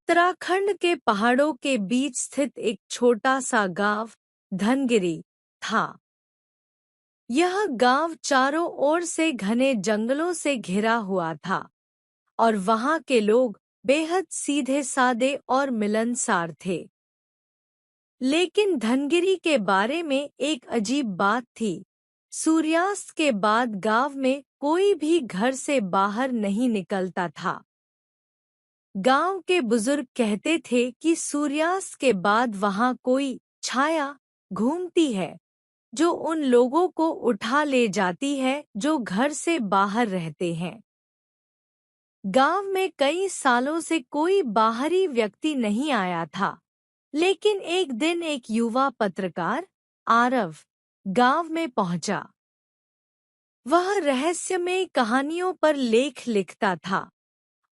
उत्तराखंड के पहाड़ों के बीच स्थित एक छोटा सा गांव धनगिरी था। यह गांव चारों ओर से घने जंगलों से घिरा हुआ था और वहां के लोग बेहद सीधे सादे और मिलनसार थे। लेकिन धनगिरी के बारे में एक अजीब बात थी। सूर्यास्त के बाद गांव में कोई भी घर से बाहर नहीं निकलता था। गांव के बुजुर्ग कहते थे कि सूर्यास्त के बाद वहां कोई छाया घूमती है जो उन लोगों को उठा ले जाती है जो घर से बाहर रहते हैं। गांव में कई सालों से कोई बाहरी व्यक्ति नहीं आया था, लेकिन एक दिन एक युवा पत्रकार आरव गांव में पहुंचा। वह रहस्यमय कहानियों पर लेख लिखता था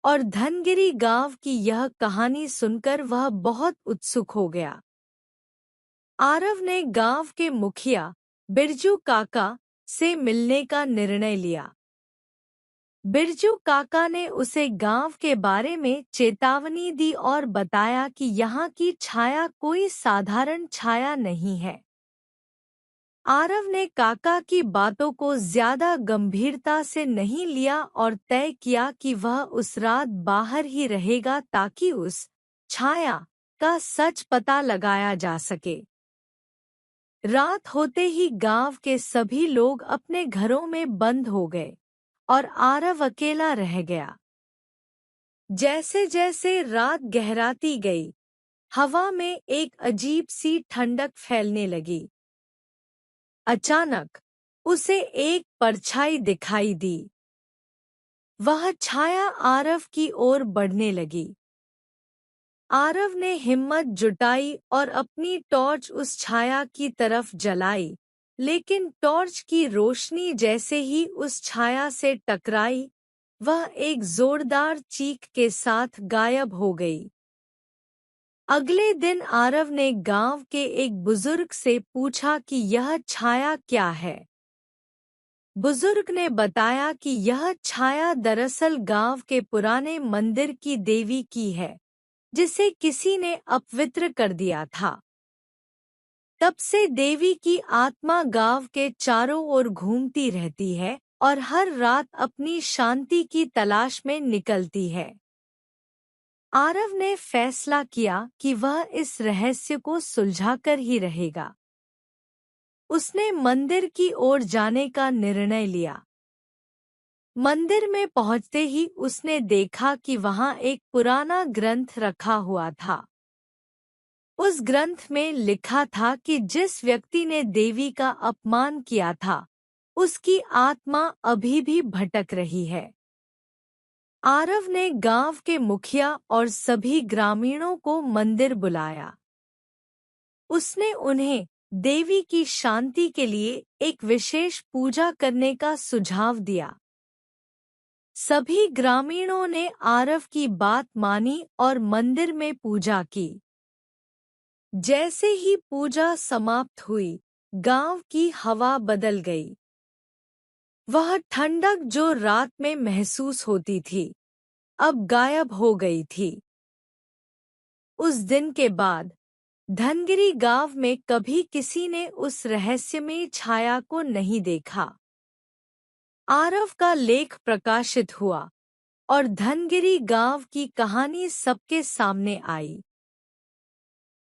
और धनगिरी गांव की यह कहानी सुनकर वह बहुत उत्सुक हो गया। आरव ने गांव के मुखिया बिरजू काका से मिलने का निर्णय लिया। बिरजू काका ने उसे गांव के बारे में चेतावनी दी और बताया कि यहाँ की छाया कोई साधारण छाया नहीं है। आरव ने काका की बातों को ज्यादा गंभीरता से नहीं लिया और तय किया कि वह उस रात बाहर ही रहेगा ताकि उस छाया का सच पता लगाया जा सके। रात होते ही गांव के सभी लोग अपने घरों में बंद हो गए और आरव अकेला रह गया। जैसे जैसे रात गहराती गई, हवा में एक अजीब सी ठंडक फैलने लगी। अचानक उसे एक परछाई दिखाई दी। वह छाया आरव की ओर बढ़ने लगी। आरव ने हिम्मत जुटाई और अपनी टॉर्च उस छाया की तरफ जलाई, लेकिन टॉर्च की रोशनी जैसे ही उस छाया से टकराई, वह एक जोरदार चीख के साथ गायब हो गई। अगले दिन आरव ने गांव के एक बुजुर्ग से पूछा कि यह छाया क्या है। बुजुर्ग ने बताया कि यह छाया दरअसल गांव के पुराने मंदिर की देवी की है, जिसे किसी ने अपवित्र कर दिया था। तब से देवी की आत्मा गांव के चारों ओर घूमती रहती है और हर रात अपनी शांति की तलाश में निकलती है। आरव ने फैसला किया कि वह इस रहस्य को सुलझाकर ही रहेगा। उसने मंदिर की ओर जाने का निर्णय लिया। मंदिर में पहुंचते ही उसने देखा कि वहां एक पुराना ग्रंथ रखा हुआ था। उस ग्रंथ में लिखा था कि जिस व्यक्ति ने देवी का अपमान किया था, उसकी आत्मा अभी भी भटक रही है। आरव ने गांव के मुखिया और सभी ग्रामीणों को मंदिर बुलाया। उसने उन्हें देवी की शांति के लिए एक विशेष पूजा करने का सुझाव दिया। सभी ग्रामीणों ने आरव की बात मानी और मंदिर में पूजा की। जैसे ही पूजा समाप्त हुई, गांव की हवा बदल गई। वह ठंडक जो रात में महसूस होती थी, अब गायब हो गई थी। उस दिन के बाद धनगिरी गांव में कभी किसी ने उस रहस्यमय छाया को नहीं देखा। आरव का लेख प्रकाशित हुआ और धनगिरी गांव की कहानी सबके सामने आई।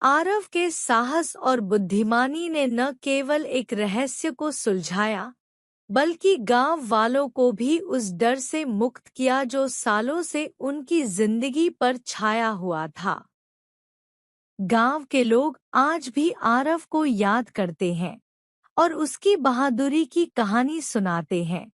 आरव के साहस और बुद्धिमानी ने न केवल एक रहस्य को सुलझाया, बल्कि गांव वालों को भी उस डर से मुक्त किया जो सालों से उनकी जिंदगी पर छाया हुआ था। गांव के लोग आज भी आरव को याद करते हैं और उसकी बहादुरी की कहानी सुनाते हैं।